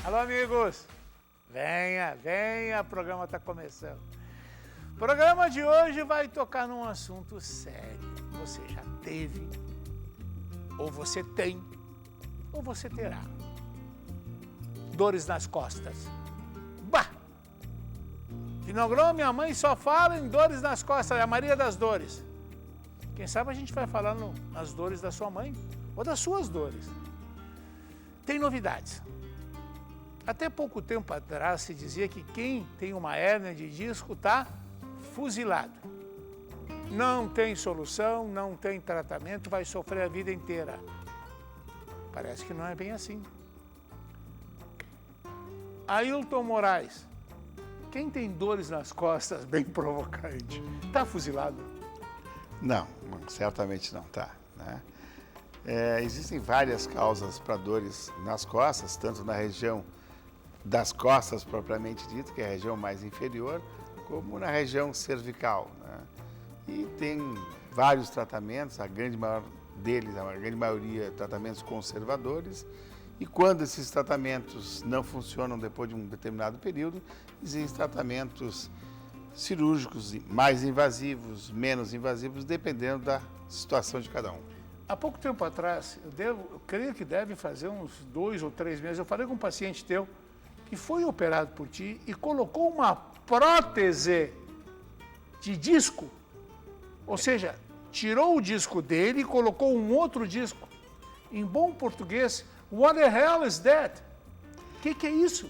Alô, amigos! Venha, o programa está começando. O programa de hoje vai tocar num assunto sério. Você já teve, ou você tem, ou você terá dores nas costas. Bah! Vinogrão, minha mãe só fala em dores nas costas, é a Maria das Dores. Quem sabe a gente vai falar nas dores da sua mãe, ou das suas dores. Tem novidades. Até pouco tempo atrás se dizia que quem tem uma hérnia de disco está fuzilado. Não tem solução, não tem tratamento, vai sofrer a vida inteira. Parece que não é bem assim. Ailton Moraes, quem tem dores nas costas bem provocante, está fuzilado? Não, certamente não está, né? Existem várias causas para dores nas costas, tanto na região das costas propriamente dito, que é a região mais inferior, como na região cervical, né? E tem vários tratamentos, a grande maioria tratamentos conservadores, e quando esses tratamentos não funcionam depois de um determinado período, existem tratamentos cirúrgicos mais invasivos, menos invasivos, dependendo da situação de cada um. Há pouco tempo atrás, eu creio que deve fazer uns 2 ou 3 meses, eu falei com um paciente teu que foi operado por ti e colocou uma prótese de disco, ou seja, tirou o disco dele e colocou um outro disco. Em bom português, what the hell is that? O que é isso?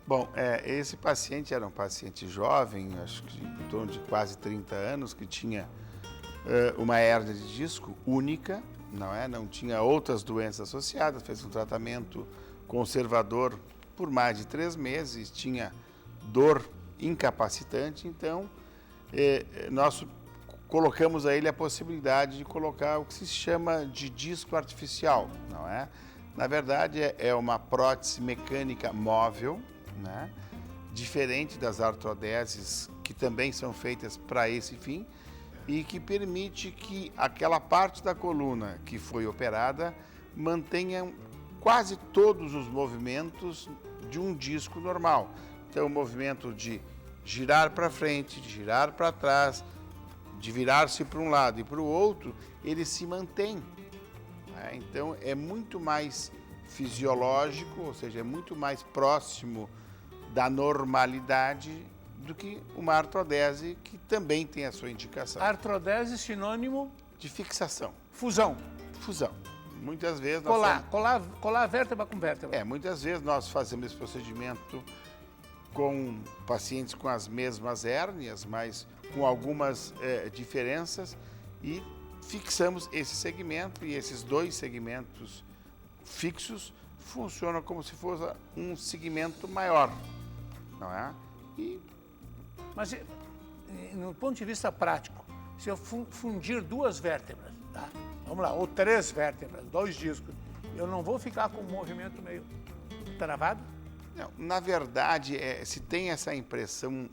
Bom, esse paciente era um paciente jovem, acho que em torno de quase 30 anos, que tinha uma hérnia de disco única, não tinha outras doenças associadas, fez um tratamento conservador por mais de 3 meses, tinha dor incapacitante, então nós colocamos a ele a possibilidade de colocar o que se chama de disco artificial, não é? Na verdade, é uma prótese mecânica móvel, né? Diferente das artrodeses, que também são feitas para esse fim, e que permite que aquela parte da coluna que foi operada mantenha quase todos os movimentos de um disco normal. Então, o movimento de girar para frente, de girar para trás, de virar-se para um lado e para o outro, ele se mantém. Então, é muito mais fisiológico, ou seja, é muito mais próximo da normalidade do que uma artrodese, que também tem a sua indicação. Artrodese sinônimo de fixação. Fusão. Muitas vezes colar vértebra com vértebra. Muitas vezes nós fazemos esse procedimento com pacientes com as mesmas hérnias, mas com algumas diferenças, e fixamos esse segmento, e esses 2 segmentos fixos funcionam como se fosse um segmento maior, não é? Mas, no ponto de vista prático, se eu fundir 2 vértebras, tá? Vamos lá, ou 3 vértebras, 2 discos, eu não vou ficar com um movimento meio travado? Não, na verdade, se tem essa impressão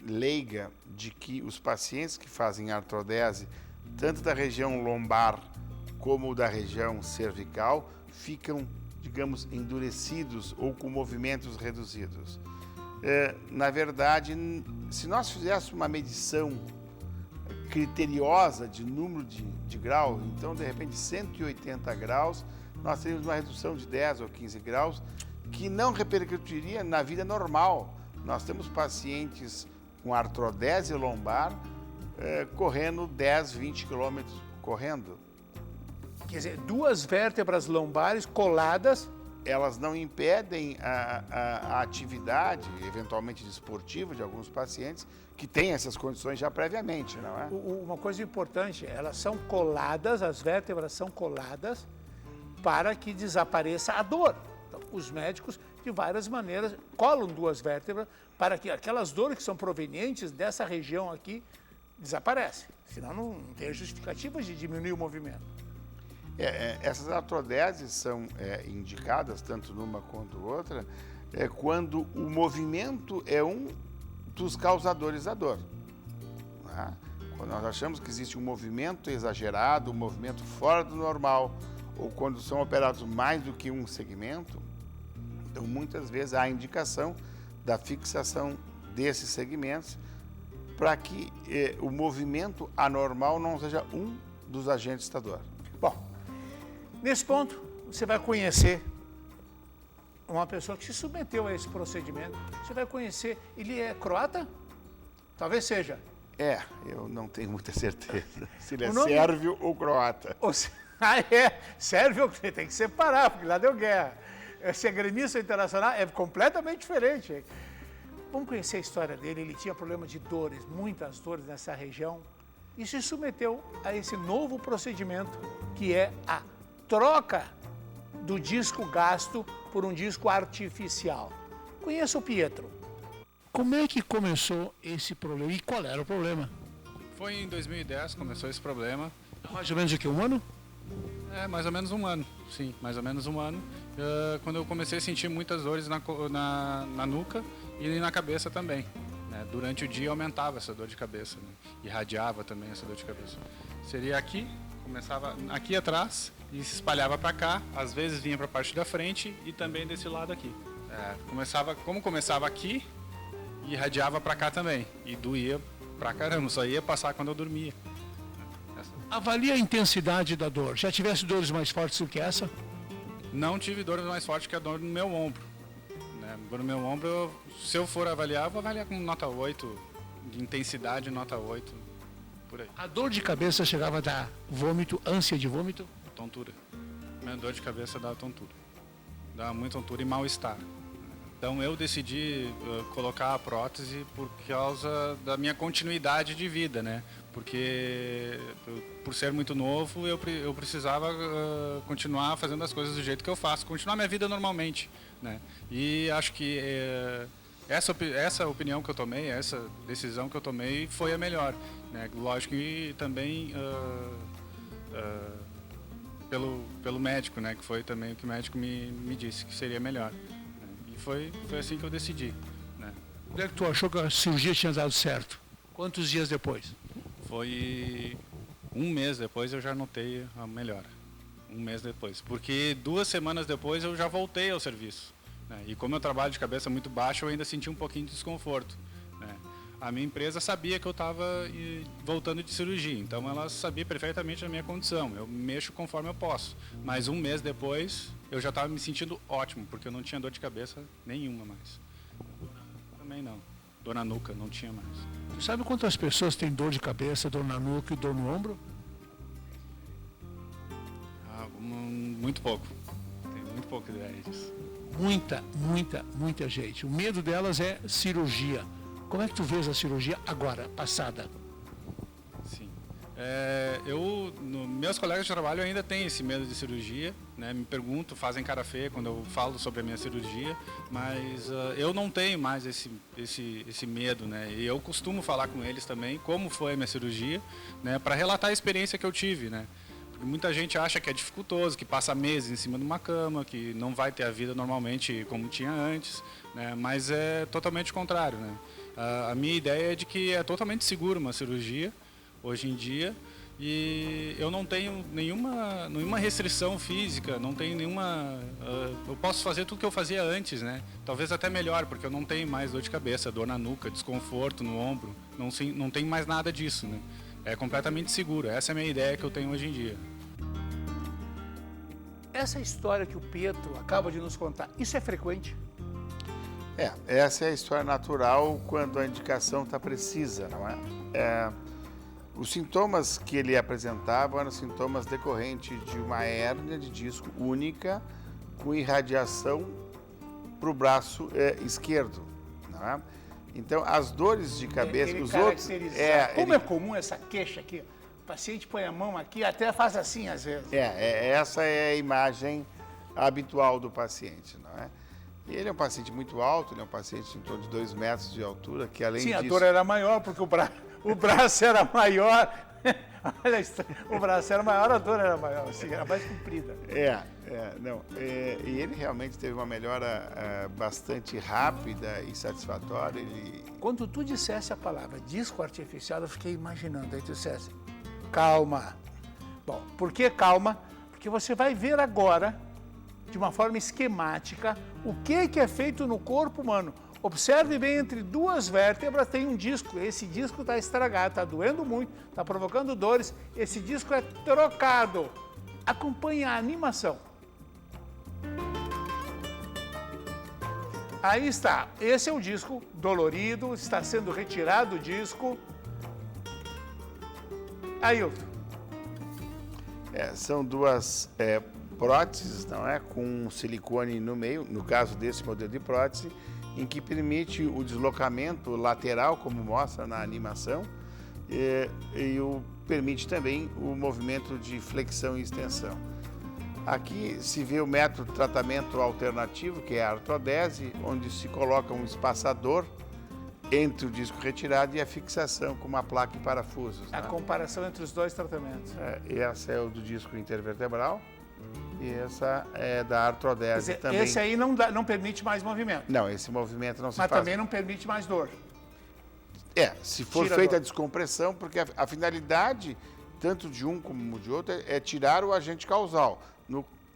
leiga de que os pacientes que fazem artrodese, tanto da região lombar como da região cervical, ficam, digamos, endurecidos ou com movimentos reduzidos. Na verdade, se nós fizéssemos uma medição criteriosa de número de graus, então, de repente, 180 graus, nós teríamos uma redução de 10 ou 15 graus, que não repercutiria na vida normal. Nós temos pacientes com artrodese lombar correndo 10, 20 quilômetros correndo. Quer dizer, 2 vértebras lombares coladas. Elas não impedem a atividade, eventualmente desportiva, de alguns pacientes que têm essas condições já previamente, não é? Uma coisa importante, elas são coladas, as vértebras são coladas para que desapareça a dor. Então, os médicos, de várias maneiras, colam 2 vértebras para que aquelas dores que são provenientes dessa região aqui desaparecem. Senão não tem justificativa de diminuir o movimento. Essas artrodeses são indicadas, tanto numa quanto outra, quando o movimento é um dos causadores da dor. Né? Quando nós achamos que existe um movimento exagerado, um movimento fora do normal, ou quando são operados mais do que um segmento, Então, muitas vezes, há indicação da fixação desses segmentos para que o movimento anormal não seja um dos agentes da dor. Bom, nesse ponto, você vai conhecer uma pessoa que se submeteu a esse procedimento. Você vai conhecer, ele é croata? Talvez seja. Eu não tenho muita certeza se ele é nome... sérvio ou croata. Sérvio, você tem que separar, porque lá deu guerra. Ser gremista internacional é completamente diferente. Hein? Vamos conhecer a história dele. Ele tinha problema de dores, muitas dores nessa região, e se submeteu a esse novo procedimento, que é a troca do disco gasto por um disco artificial. Conheça o Pietro. Como é que começou esse problema e qual era o problema? Foi em 2010 começou esse problema. Mais ou menos o que, um ano? Mais ou menos um ano, sim, mais ou menos um ano. Quando eu comecei a sentir muitas dores na nuca e na cabeça também. Né? Durante o dia aumentava essa dor de cabeça, né? Irradiava também essa dor de cabeça. Seria aqui, começava aqui atrás e se espalhava para cá, às vezes vinha para a parte da frente e também desse lado aqui. Como começava aqui, irradiava para cá também e doía pra caramba, só ia passar quando eu dormia. Avalie a intensidade da dor. Já tivesse dores mais fortes do que essa? Não tive dores mais fortes que a dor no meu ombro. Né? No meu ombro, se eu for avaliar, eu vou avaliar com nota 8, de intensidade nota 8, por aí. A dor de cabeça chegava a dar vômito, ânsia de vômito? Tontura. Minha dor de cabeça dá tontura. Dá muita tontura e mal-estar. Então eu decidi colocar a prótese por causa da minha continuidade de vida, né? Porque por ser muito novo eu precisava continuar fazendo as coisas do jeito que eu faço, continuar minha vida normalmente, né? E acho que essa opinião que eu tomei, essa decisão que eu tomei foi a melhor, né? Lógico que também pelo médico, né? Que foi também o que o médico me disse que seria melhor. Foi assim que eu decidi. Né? Quando é que tu achou que a cirurgia tinha dado certo? Quantos dias depois? Foi um mês depois eu já notei a melhora. Um mês depois. Porque 2 semanas depois eu já voltei ao serviço. Né? E como eu trabalho de cabeça muito baixa, eu ainda senti um pouquinho de desconforto. Né? A minha empresa sabia que eu estava voltando de cirurgia, então ela sabia perfeitamente a minha condição. Eu mexo conforme eu posso. Mas um mês depois eu já estava me sentindo ótimo, porque eu não tinha dor de cabeça nenhuma mais. Também não. Dor na nuca, não tinha mais. Sabe quantas pessoas têm dor de cabeça, dor na nuca e dor no ombro? Muito pouco. Tenho muito pouca ideia disso. Muita gente. O medo delas é cirurgia. Como é que tu vês a cirurgia agora, passada? Sim. Meus colegas de trabalho ainda têm esse medo de cirurgia, né? Me perguntam, fazem cara feia quando eu falo sobre a minha cirurgia, mas eu não tenho mais esse medo, né? E eu costumo falar com eles também como foi a minha cirurgia, né? Para relatar a experiência que eu tive, né? Porque muita gente acha que é dificultoso, que passa meses em cima de uma cama, que não vai ter a vida normalmente como tinha antes, né? Mas é totalmente o contrário, né? A minha ideia é de que é totalmente seguro uma cirurgia, hoje em dia, e eu não tenho nenhuma restrição física, não tenho nenhuma... eu posso fazer tudo que eu fazia antes, né? Talvez até melhor, porque eu não tenho mais dor de cabeça, dor na nuca, desconforto no ombro, não tem mais nada disso, né? É completamente seguro, essa é a minha ideia que eu tenho hoje em dia. Essa história que o Pietro acaba de nos contar, isso é frequente? Essa é a história natural quando a indicação está precisa, não é? Os sintomas que ele apresentava eram sintomas decorrentes de uma hérnia de disco única com irradiação para o braço esquerdo, não é? Então, as dores de cabeça, os outros... Como é comum essa queixa aqui? O paciente põe a mão aqui, até faz assim às vezes. Essa é a imagem habitual do paciente, não é? E ele é um paciente muito alto, ele é um paciente em torno de 2 metros de altura, que além disso... Sim, a dor era maior, porque o braço era maior. Olha, o braço era maior, a dor era maior, assim, era mais comprida. E ele realmente teve uma melhora bastante rápida e satisfatória. Quando tu dissesse a palavra disco artificial, eu fiquei imaginando, aí tu dissesse, calma. Bom, por que calma? Porque você vai ver agora de uma forma esquemática o que é feito no corpo humano. Observe bem, entre duas vértebras tem um disco. Esse disco está estragado, está doendo muito, está provocando dores. Esse disco é trocado. Acompanhe a animação. Aí está, esse é o disco dolorido, está sendo retirado o disco. Ailton. São duas próteses, não é? Com silicone no meio, no caso desse modelo de prótese, em que permite o deslocamento lateral, como mostra na animação, e permite também o movimento de flexão e extensão. Aqui se vê o método de tratamento alternativo, que é a artrodese, onde se coloca um espaçador entre o disco retirado e a fixação com uma placa e parafusos. A comparação entre os dois tratamentos. Essa é o do disco intervertebral e essa é da artrodese. Quer dizer, também. Esse aí não permite mais movimento. Não, esse movimento não se Mas faz. também não permite mais dor. Se for Tira a feita dor. a descompressão, porque a finalidade, tanto de um como de outro, é tirar o agente causal.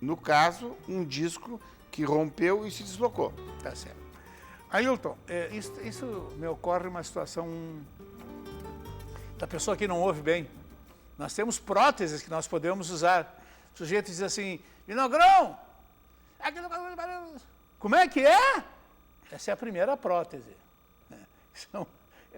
No caso, um disco que rompeu e se deslocou. Tá certo. Ailton, isso me ocorre uma situação da pessoa que não ouve bem. Nós temos próteses que nós podemos usar. O sujeito diz assim, Vinogrão, como é que é? Essa é a primeira prótese.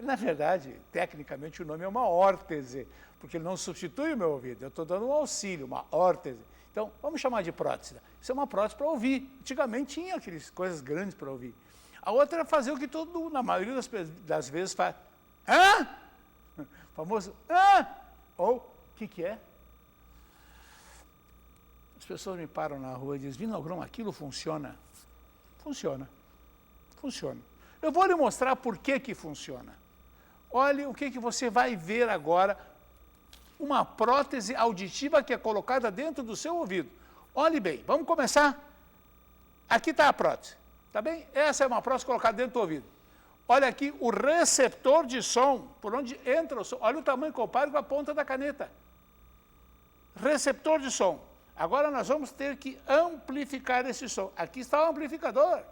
Na verdade, tecnicamente, o nome é uma órtese, porque ele não substitui o meu ouvido. Eu estou dando um auxílio, uma órtese. Então, vamos chamar de prótese. Isso é uma prótese para ouvir. Antigamente tinha aquelas coisas grandes para ouvir. A outra é fazer o que na maioria das vezes, faz. Hã? O famoso, hã? Ou, o que é? As pessoas me param na rua e dizem, Vinogrão, aquilo funciona? Funciona. Funciona. Eu vou lhe mostrar por que funciona. Olhe o que você vai ver agora. Uma prótese auditiva que é colocada dentro do seu ouvido. Olhe bem, vamos começar? Aqui está a prótese, tá bem? Essa é uma prótese colocada dentro do ouvido. Olha aqui o receptor de som, por onde entra o som. Olha o tamanho, compare com a ponta da caneta. Receptor de som. Agora nós vamos ter que amplificar esse som. Aqui está o amplificador.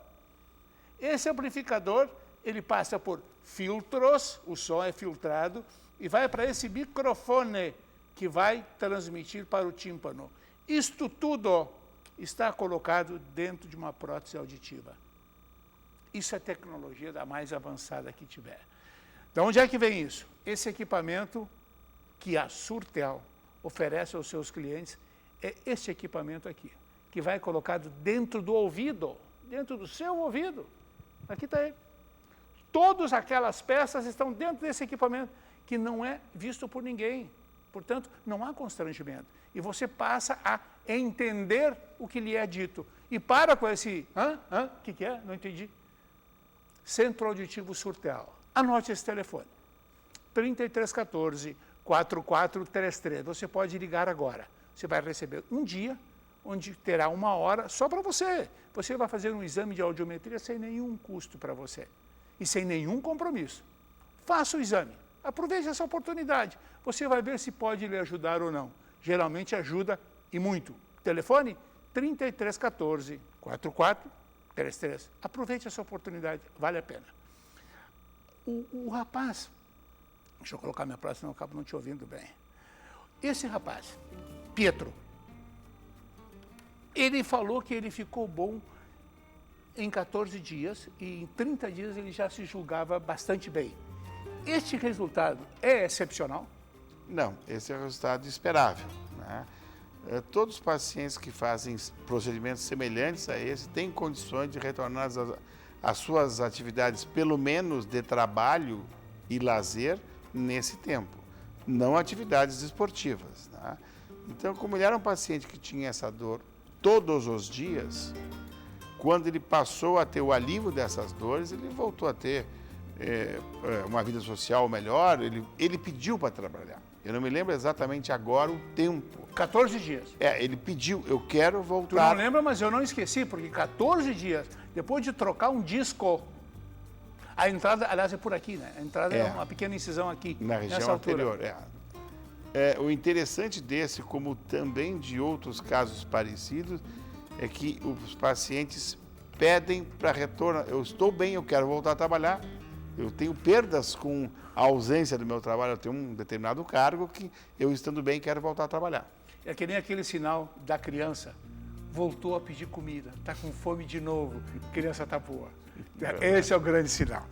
Esse amplificador, ele passa por filtros, o som é filtrado, e vai para esse microfone que vai transmitir para o tímpano. Isto tudo está colocado dentro de uma prótese auditiva. Isso é tecnologia da mais avançada que tiver. De onde é que vem isso? Esse equipamento que a Surtel oferece aos seus clientes é esse equipamento aqui, que vai colocado dentro do ouvido, dentro do seu ouvido. Aqui está ele. Todas aquelas peças estão dentro desse equipamento, que não é visto por ninguém. Portanto, não há constrangimento. E você passa a entender o que lhe é dito. E para com esse, o que é? Não entendi. Centro Auditivo Surtel. Anote esse telefone. 3314-4433. Você pode ligar agora. Você vai receber um dia, onde terá 1 hora só para você. Você vai fazer um exame de audiometria sem nenhum custo para você. E sem nenhum compromisso. Faça o exame. Aproveite essa oportunidade. Você vai ver se pode lhe ajudar ou não. Geralmente ajuda e muito. Telefone 3314-4433. Aproveite essa oportunidade, vale a pena. O rapaz, deixa eu colocar minha próxima, senão eu acabo não te ouvindo bem. Esse rapaz, Pietro, ele falou que ele ficou bom em 14 dias e em 30 dias ele já se julgava bastante bem. Este resultado é excepcional? Não, esse é o resultado esperável, né? Todos os pacientes que fazem procedimentos semelhantes a esse têm condições de retornar às suas atividades, pelo menos de trabalho e lazer, nesse tempo. Não atividades esportivas, né? Então, como ele era um paciente que tinha essa dor todos os dias, quando ele passou a ter o alívio dessas dores, ele voltou a ter uma vida social melhor, ele pediu para trabalhar. Eu não me lembro exatamente agora o tempo. 14 dias. Ele pediu, eu quero voltar. Tu não lembra, mas eu não esqueci, porque 14 dias, depois de trocar um disco, a entrada, aliás, é por aqui, né? A entrada é uma pequena incisão aqui, na região nessa altura. anterior. O interessante desse, como também de outros casos parecidos, é que os pacientes pedem para retorno. Eu estou bem, eu quero voltar a trabalhar. Eu tenho perdas com a ausência do meu trabalho. Eu tenho um determinado cargo que eu, estando bem, quero voltar a trabalhar. É que nem aquele sinal da criança. Voltou a pedir comida, está com fome de novo, a criança está boa. Esse é o grande sinal.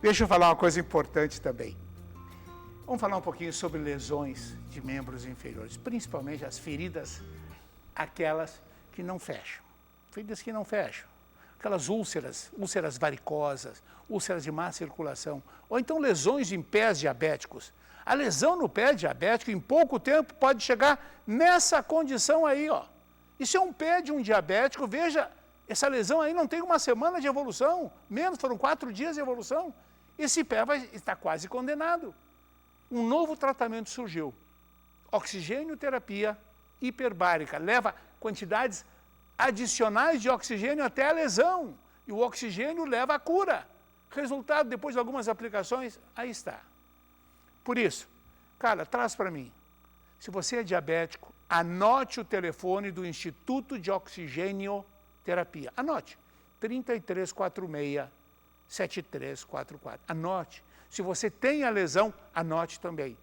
Deixa eu falar uma coisa importante também. Vamos falar um pouquinho sobre lesões de membros inferiores, principalmente as feridas, aquelas que não fecham. Feridas que não fecham. Aquelas úlceras varicosas, úlceras de má circulação, ou então lesões em pés diabéticos. A lesão no pé diabético, em pouco tempo, pode chegar nessa condição aí, ó. Isso é um pé de um diabético, veja, essa lesão aí não tem uma semana de evolução, menos, foram 4 dias de evolução. Esse pé vai estar quase condenado. Um novo tratamento surgiu. Oxigênio-terapia hiperbárica. Leva quantidades adicionais de oxigênio até a lesão. E o oxigênio leva à cura. Resultado, depois de algumas aplicações, aí está. Por isso, cara, traz para mim. Se você é diabético, anote o telefone do Instituto de Oxigênio Terapia. Anote. 3346-7344. Anote. Se você tem a lesão, anote também.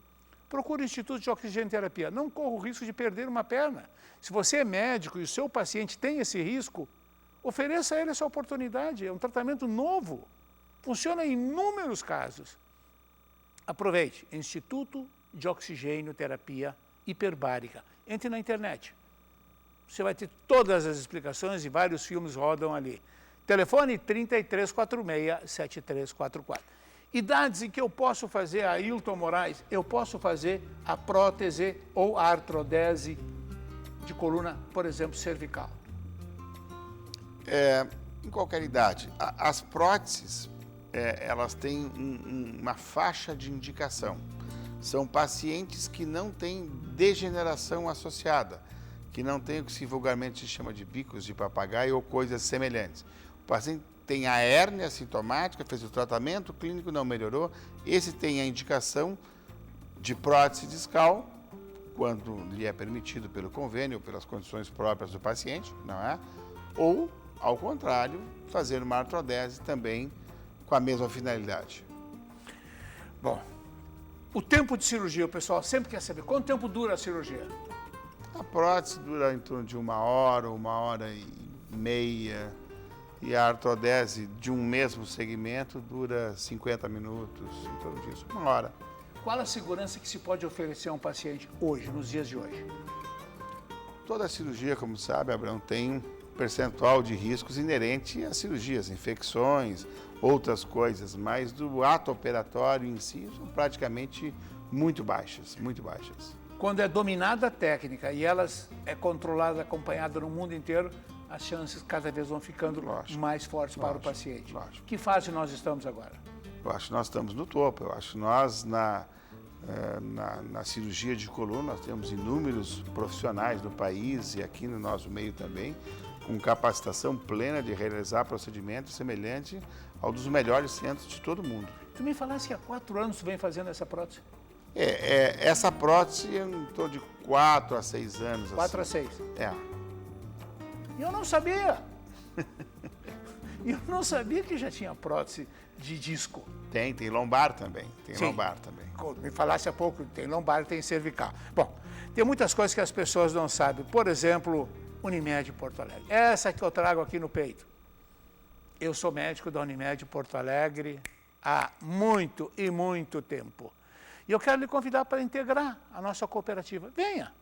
Procure o Instituto de Oxigênio Terapia. Não corra o risco de perder uma perna. Se você é médico e o seu paciente tem esse risco, ofereça a ele essa oportunidade. É um tratamento novo. Funciona em inúmeros casos. Aproveite. Instituto de Oxigênio Terapia Hiperbárica. Entre na internet. Você vai ter todas as explicações e vários filmes rodam ali. Telefone 3346-7344. Idades em que eu posso fazer, Ailton Moraes, eu posso fazer a prótese ou a artrodese de coluna, por exemplo, cervical. Em qualquer idade. As próteses, elas têm uma faixa de indicação. São pacientes que não têm degeneração associada, que não têm o que se vulgarmente se chama de bicos de papagaio ou coisas semelhantes. O paciente tem a hérnia sintomática, fez o tratamento, o clínico não melhorou, esse tem a indicação de prótese discal, quando lhe é permitido pelo convênio, pelas condições próprias do paciente, não é? Ou, ao contrário, fazer uma artrodese também com a mesma finalidade. Bom, o tempo de cirurgia, o pessoal sempre quer saber quanto tempo dura a cirurgia. A prótese dura em torno de 1h30, e a artrodese de um mesmo segmento dura 50 minutos, em torno disso, 1 hora. Qual a segurança que se pode oferecer a um paciente hoje, nos dias de hoje? Toda cirurgia, como sabe, Abraão, tem um percentual de riscos inerente às cirurgias, infecções, outras coisas, mas do ato operatório em si são praticamente muito baixas, muito baixas. Quando é dominada a técnica e elas é controlada, acompanhada no mundo inteiro, as chances cada vez vão ficando mais fortes para o paciente. Lógico. Que fase nós estamos agora? Eu acho que nós estamos no topo. Eu acho que nós, na cirurgia de coluna, nós temos inúmeros profissionais no país e aqui no nosso meio também, com capacitação plena de realizar procedimentos semelhantes ao dos melhores centros de todo o mundo. Tu me falasse que há 4 anos tu vem fazendo essa prótese? Essa prótese é em torno de 4 a 6 anos. 4 a 6? E eu não sabia. Eu não sabia que já tinha prótese de disco. Tem lombar também. Sim. Lombar também. Me falasse há pouco, tem lombar, tem cervical. Bom, tem muitas coisas que as pessoas não sabem. Por exemplo, Unimed Porto Alegre. Essa que eu trago aqui no peito. Eu sou médico da Unimed Porto Alegre há muito e muito tempo. E eu quero lhe convidar para integrar a nossa cooperativa. Venha.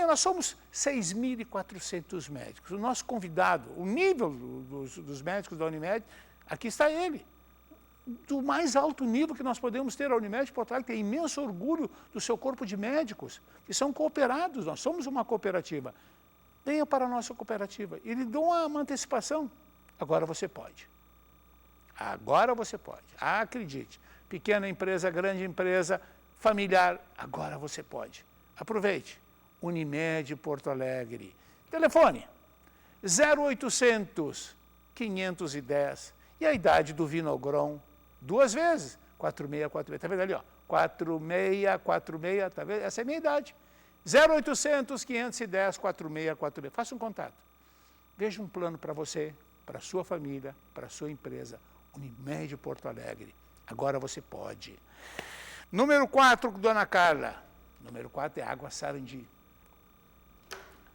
Nós somos 6.400 médicos. O nosso convidado, o nível dos médicos da Unimed, aqui está ele. Do mais alto nível que nós podemos ter, a Unimed Porto Alegre tem imenso orgulho do seu corpo de médicos, que são cooperados, nós somos uma cooperativa. Venha para a nossa cooperativa e lhe dou uma antecipação. Agora você pode. Agora você pode. Acredite. Pequena empresa, grande empresa, familiar, agora você pode. Aproveite. Unimed Porto Alegre. Telefone 0800 510. E a idade do Vinogron, 2 vezes, 4646. Está vendo ali, ó? 4646, tá vendo? Essa é a minha idade. 0800 510 4646. Faça um contato. Veja um plano para você, para a sua família, para a sua empresa. Unimed Porto Alegre. Agora você pode. Número 4, dona Carla. Número 4 é água Sarandi.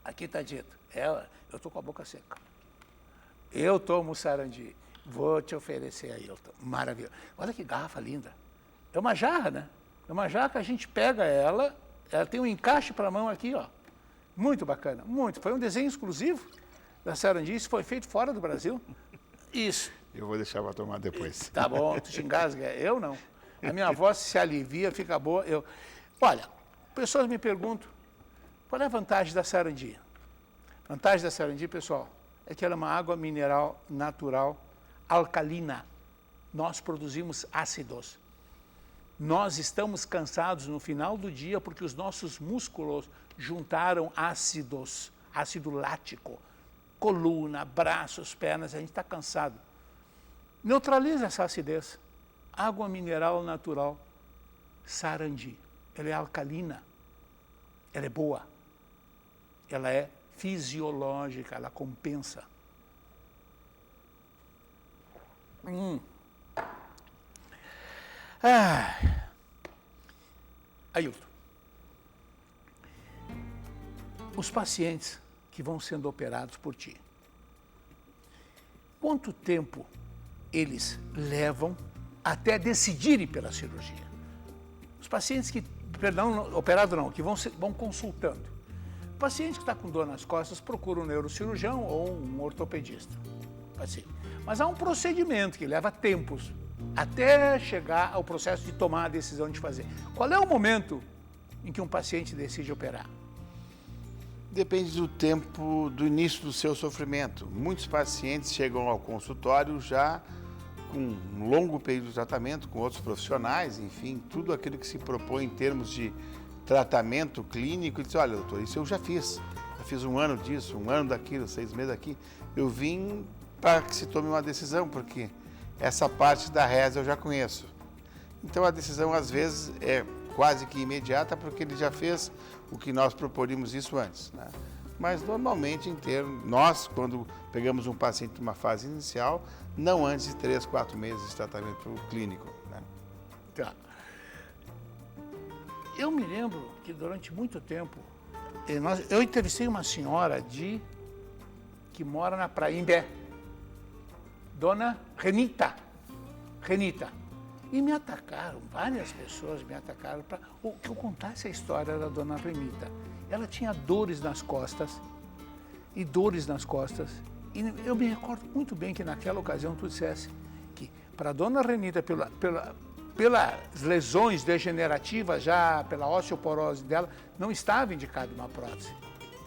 Aqui está dito. Eu estou com a boca seca. Eu tomo Sarandi. Vou te oferecer aí. Maravilha. Olha que garrafa linda. É uma jarra, né? É uma jarra que a gente pega ela tem um encaixe para a mão aqui, ó. Muito bacana, muito. Foi um desenho exclusivo da Sarandi. Isso foi feito fora do Brasil. Isso. Eu vou deixar para tomar depois. Tá bom, tu te engasga. Eu não. A minha voz se alivia, fica boa. Olha, pessoas me perguntam, qual é a vantagem da Sarandi? A vantagem da Sarandi, pessoal, é que ela é uma água mineral natural, alcalina. Nós produzimos ácidos. Nós estamos cansados no final do dia porque os nossos músculos juntaram ácidos, ácido lático, coluna, braços, pernas, a gente está cansado. Neutraliza essa acidez. Água mineral natural, Sarandi. Ela é alcalina, ela é boa, ela é fisiológica, ela compensa. Ailton, os pacientes que vão sendo operados por ti, quanto tempo eles levam até decidirem pela cirurgia? Os pacientes que, operados não, que vão consultando. O paciente que está com dor nas costas procura um neurocirurgião ou um ortopedista. Assim. Mas há um procedimento que leva tempos até chegar ao processo de tomar a decisão de fazer. Qual é o momento em que um paciente decide operar? Depende do tempo do início do seu sofrimento. Muitos pacientes chegam ao consultório já com um longo período de tratamento, com outros profissionais, enfim, tudo aquilo que se propõe em termos de tratamento clínico. E diz, olha, doutor, isso eu já fiz um ano disso, um ano daquilo, 6 meses daqui. Eu vim para que se tome uma decisão, porque essa parte da reza eu já conheço. Então a decisão às vezes é quase que imediata, porque ele já fez o que nós proporíamos isso antes, né? Mas normalmente nós, quando pegamos um paciente numa fase inicial, não antes de 3, 4 meses de tratamento clínico, né? Tá. Eu me lembro que durante muito tempo, eu entrevistei uma senhora que mora na Praímbé, Dona Renita. E me atacaram, várias pessoas me atacaram para que eu contasse a história da Dona Renita. Ela tinha dores nas costas, e eu me recordo muito bem que naquela ocasião tu dissesse que para a Dona Renita, pelas lesões degenerativas, já pela osteoporose dela, não estava indicada uma prótese.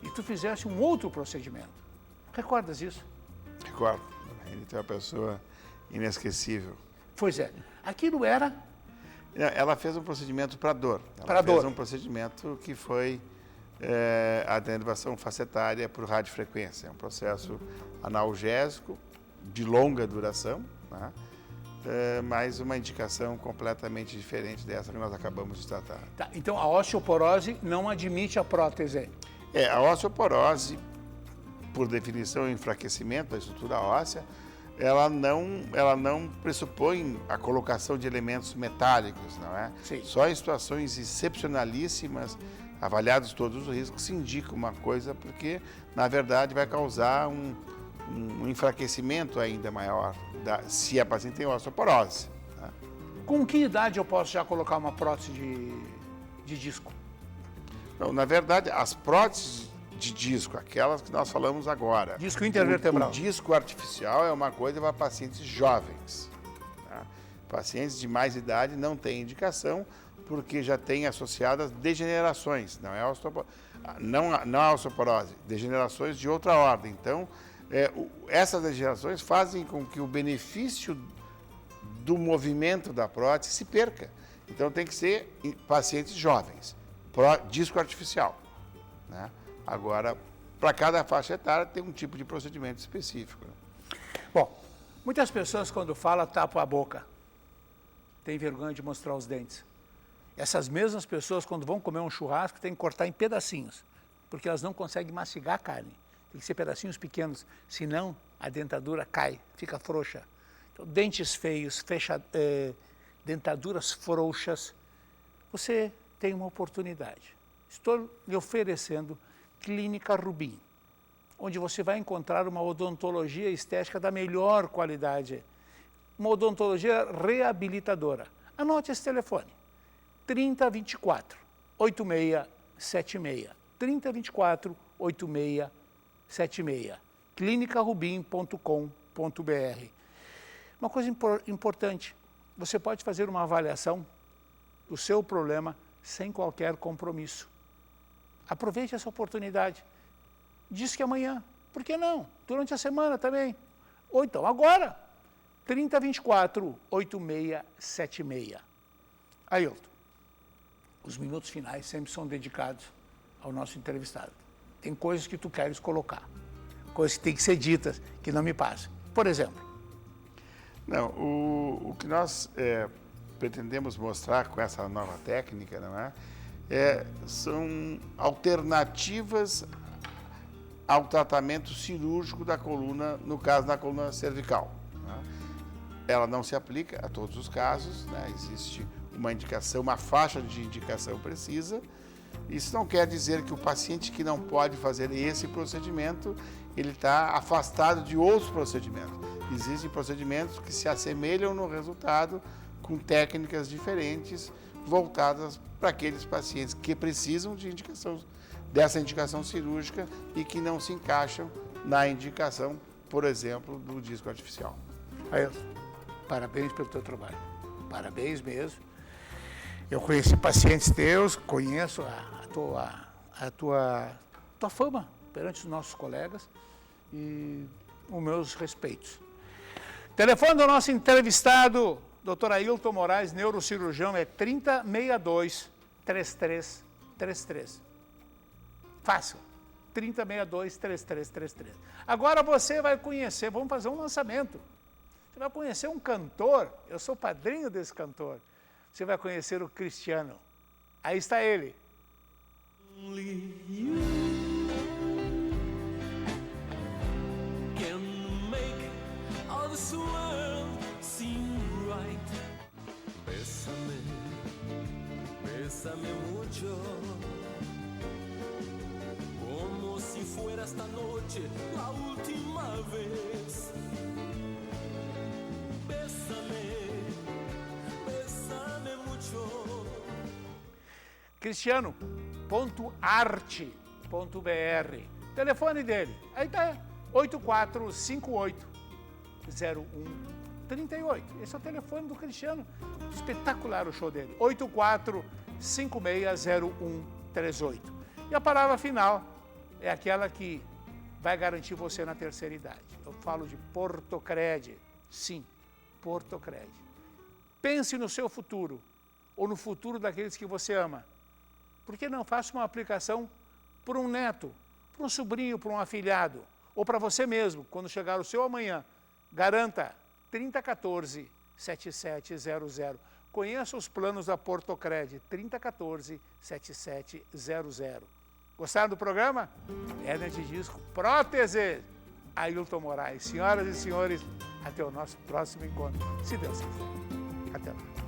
E tu fizesse um outro procedimento. Recordas isso? Recordo. A Renita é uma pessoa inesquecível. Pois é. Aquilo era... Ela fez um procedimento para dor. Ela fez um procedimento que foi a denervação facetária por radiofrequência. É um processo analgésico de longa duração, né? Mas uma indicação completamente diferente dessa que nós acabamos de tratar. Tá, então a osteoporose não admite a prótese? A osteoporose, por definição, é um enfraquecimento da estrutura óssea. Ela não pressupõe a colocação de elementos metálicos, não é? Sim. Só em situações excepcionalíssimas, avaliados todos os riscos, se indica uma coisa, porque, na verdade, vai causar um enfraquecimento ainda maior, se a paciente tem osteoporose. Tá? Com que idade eu posso já colocar uma prótese de disco? Não, na verdade, as próteses de disco, aquelas que nós falamos agora. Disco intervertebral. O disco artificial é uma coisa para pacientes jovens. Tá? Pacientes de mais idade não têm indicação, porque já têm associadas degenerações, não é a osteoporose, degenerações de outra ordem. Então, essas degenerações fazem com que o benefício do movimento da prótese se perca. Então, tem que ser em pacientes jovens, disco artificial, né? Agora, para cada faixa etária tem um tipo de procedimento específico, né? Bom, muitas pessoas quando falam tapam a boca. Tem vergonha de mostrar os dentes. Essas mesmas pessoas, quando vão comer um churrasco, têm que cortar em pedacinhos, porque elas não conseguem mastigar a carne. Tem que ser pedacinhos pequenos, senão a dentadura cai, fica frouxa. Então, dentes feios, dentaduras frouxas, você tem uma oportunidade. Estou lhe oferecendo Clínica Rubim, onde você vai encontrar uma odontologia estética da melhor qualidade, uma odontologia reabilitadora. Anote esse telefone, 3024 8676, 3024 8676, clinicarubim.com.br. Uma coisa importante, você pode fazer uma avaliação do seu problema sem qualquer compromisso. Aproveite essa oportunidade. Diz que amanhã, por que não? Durante a semana também. Ou então agora, 3024 8676. Ailton, os minutos finais sempre são dedicados ao nosso entrevistado. Tem coisas que tu queres colocar, coisas que têm que ser ditas, que não me passam. Por exemplo. Não, o que nós pretendemos mostrar com essa nova técnica, não é? São alternativas ao tratamento cirúrgico da coluna, no caso da coluna cervical. Né? Ela não se aplica a todos os casos, né? Existe uma indicação, uma faixa de indicação precisa. Isso não quer dizer que o paciente que não pode fazer esse procedimento, ele está afastado de outros procedimentos. Existem procedimentos que se assemelham no resultado com técnicas diferentes voltadas para aqueles pacientes que precisam dessa indicação cirúrgica e que não se encaixam na indicação, por exemplo, do disco artificial. Ailton, parabéns pelo teu trabalho. Parabéns mesmo. Eu conheci pacientes teus, conheço a tua fama perante os nossos colegas e os meus respeitos. Telefone do nosso entrevistado, Dr. Ailton Moraes, neurocirurgião, é 3062-3333. Fácil, 3062-3333. Agora você vai conhecer, vamos fazer um lançamento. Você vai conhecer um cantor, eu sou padrinho desse cantor. Você vai conhecer o Cristiano. Aí está ele. Only you can make all this world seem right. Bésame, bésame mucho, como si fuera esta noche la última vez. Bésame mucho. Cristiano.arte.br. Telefone dele. Aí tá, 8458-0138. Esse é o telefone do Cristiano. Espetacular o show dele. 84560138. E a palavra final é aquela que vai garantir você na terceira idade. Eu falo de Portocred. Sim, Portocred. Pense no seu futuro, ou no futuro daqueles que você ama. Por que não faça uma aplicação para um neto, para um sobrinho, para um afilhado, ou para você mesmo, quando chegar o seu amanhã. Garanta 3014-7700. Conheça os planos da Portocred, 3014-7700. Gostaram do programa? Hérnia de disco, prótese. Ailton Moraes. Senhoras e senhores, até o nosso próximo encontro, se Deus quiser. Até lá.